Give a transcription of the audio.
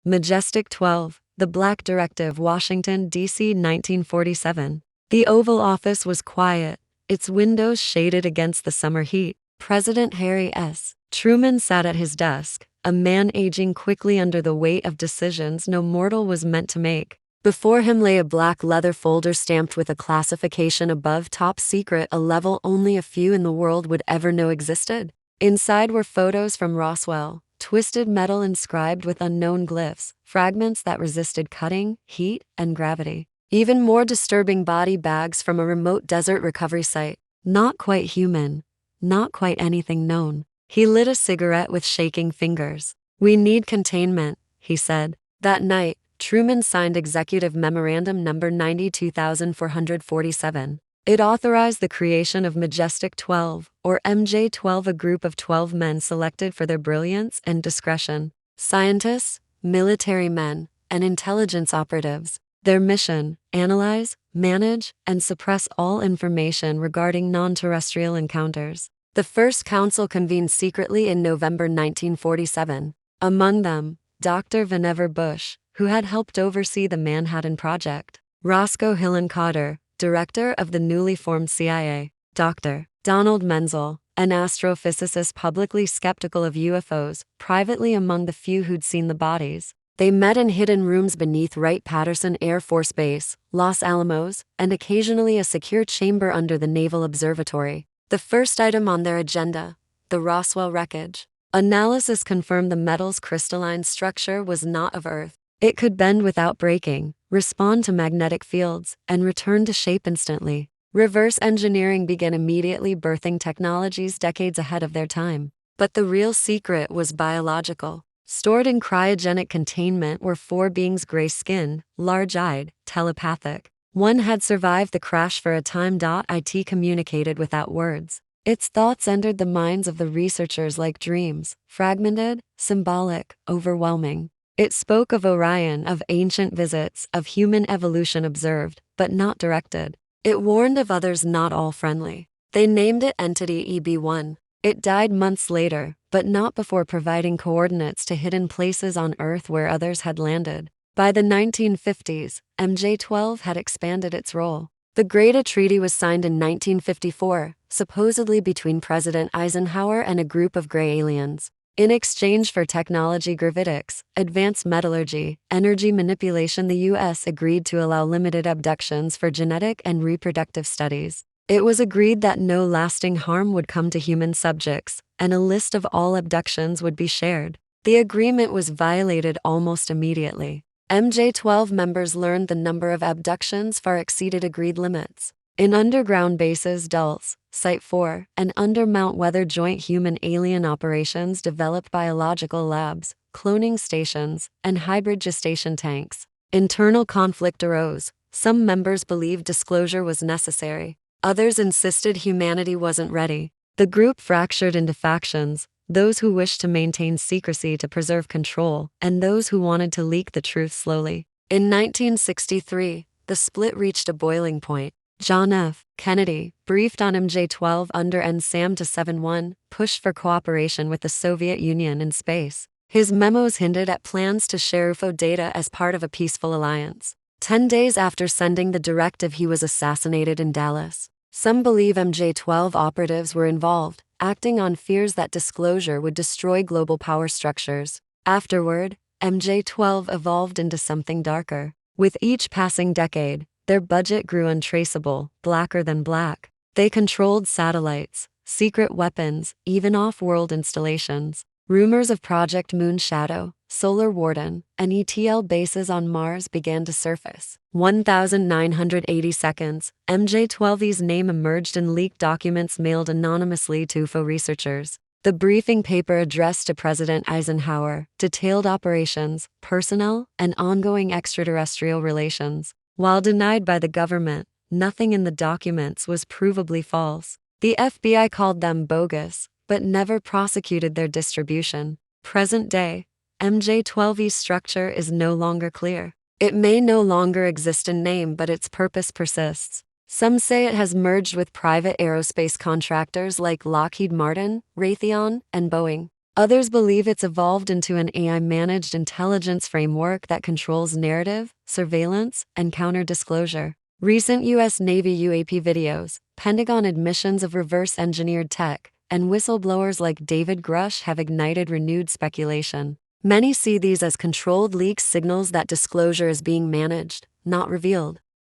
Majestic 12, The Black Directive, Washington, D.C. 1947. The Oval Office was quiet, its windows shaded against the summer heat. President Harry S. Truman sat at his desk, a man aging quickly under the weight of decisions no mortal was meant to make. Before him lay a black leather folder stamped with a classification above top secret, a level only a few in the world would ever know existed. Inside were photos from Roswell, twisted metal inscribed with unknown glyphs, fragments that resisted cutting, heat, and gravity. Even more disturbing, body bags from a remote desert recovery site. Not quite human, not quite anything known. He lit a cigarette with shaking fingers. "We need containment," he said. That night, Truman signed Executive Memorandum No. 92447. It authorized the creation of Majestic 12, or MJ-12, a group of 12 men selected for their brilliance and discretion. Scientists, military men, and intelligence operatives. Their mission: analyze, manage, and suppress all information regarding non-terrestrial encounters. The first council convened secretly in November 1947. Among them, Dr. Vannevar Bush, who had helped oversee the Manhattan Project. Roscoe Hillenkotter, director of the newly formed CIA. Dr. Donald Menzel, an astrophysicist publicly skeptical of UFOs, privately among the few who'd seen the bodies. They met in hidden rooms beneath Wright-Patterson Air Force Base, Los Alamos, and occasionally a secure chamber under the Naval Observatory. The first item on their agenda: the Roswell wreckage. Analysis confirmed the metal's crystalline structure was not of Earth. It could bend without breaking, respond to magnetic fields, and return to shape instantly. Reverse engineering began immediately, birthing technologies decades ahead of their time. But the real secret was biological. Stored in cryogenic containment were four beings: gray-skinned, large-eyed, telepathic. One had survived the crash for a time. It communicated without words. Its thoughts entered the minds of the researchers like dreams, fragmented, symbolic, overwhelming. It spoke of Orion, of ancient visits, of human evolution observed, but not directed. It warned of others, not all friendly. They named it Entity EB1. It died months later, but not before providing coordinates to hidden places on Earth where others had landed. By the 1950s, MJ-12 had expanded its role. The Great Treaty was signed in 1954, supposedly between President Eisenhower and a group of gray aliens. In exchange for technology, gravitics, advanced metallurgy, energy manipulation, the U.S. agreed to allow limited abductions for genetic and reproductive studies. It was agreed that no lasting harm would come to human subjects, and a list of all abductions would be shared. The agreement was violated almost immediately. MJ-12 members learned the number of abductions far exceeded agreed limits. In underground bases, Dulce, Site 4, and under Mount Weather, joint human-alien operations developed biological labs, cloning stations, and hybrid gestation tanks. Internal conflict arose. Some members believed disclosure was necessary. Others insisted humanity wasn't ready. The group fractured into factions: those who wished to maintain secrecy to preserve control, and those who wanted to leak the truth slowly. In 1963, the split reached a boiling point. John F. Kennedy, briefed on MJ-12 under NSAM 271, pushed for cooperation with the Soviet Union in space. His memos hinted at plans to share UFO data as part of a peaceful alliance. 10 days after sending the directive, he was assassinated in Dallas. Some believe MJ-12 operatives were involved, acting on fears that disclosure would destroy global power structures. Afterward, MJ-12 evolved into something darker. With each passing decade, their budget grew untraceable, blacker than black. They controlled satellites, secret weapons, even off-world installations. Rumors of Project Moonshadow, Solar Warden, and ETL bases on Mars began to surface. 1980 seconds, MJ-12's name emerged in leaked documents mailed anonymously to UFO researchers. The briefing paper addressed to President Eisenhower detailed operations, personnel, and ongoing extraterrestrial relations. While denied by the government, nothing in the documents was provably false. The FBI called them bogus, but never prosecuted their distribution. Present day, MJ-12's structure is no longer clear. It may no longer exist in name, but its purpose persists. Some say it has merged with private aerospace contractors like Lockheed Martin, Raytheon, and Boeing. Others believe it's evolved into an AI-managed intelligence framework that controls narrative, surveillance, and counter-disclosure. Recent U.S. Navy UAP videos, Pentagon admissions of reverse-engineered tech, and whistleblowers like David Grush have ignited renewed speculation. Many see these as controlled leaks, signals that disclosure is being managed, not revealed.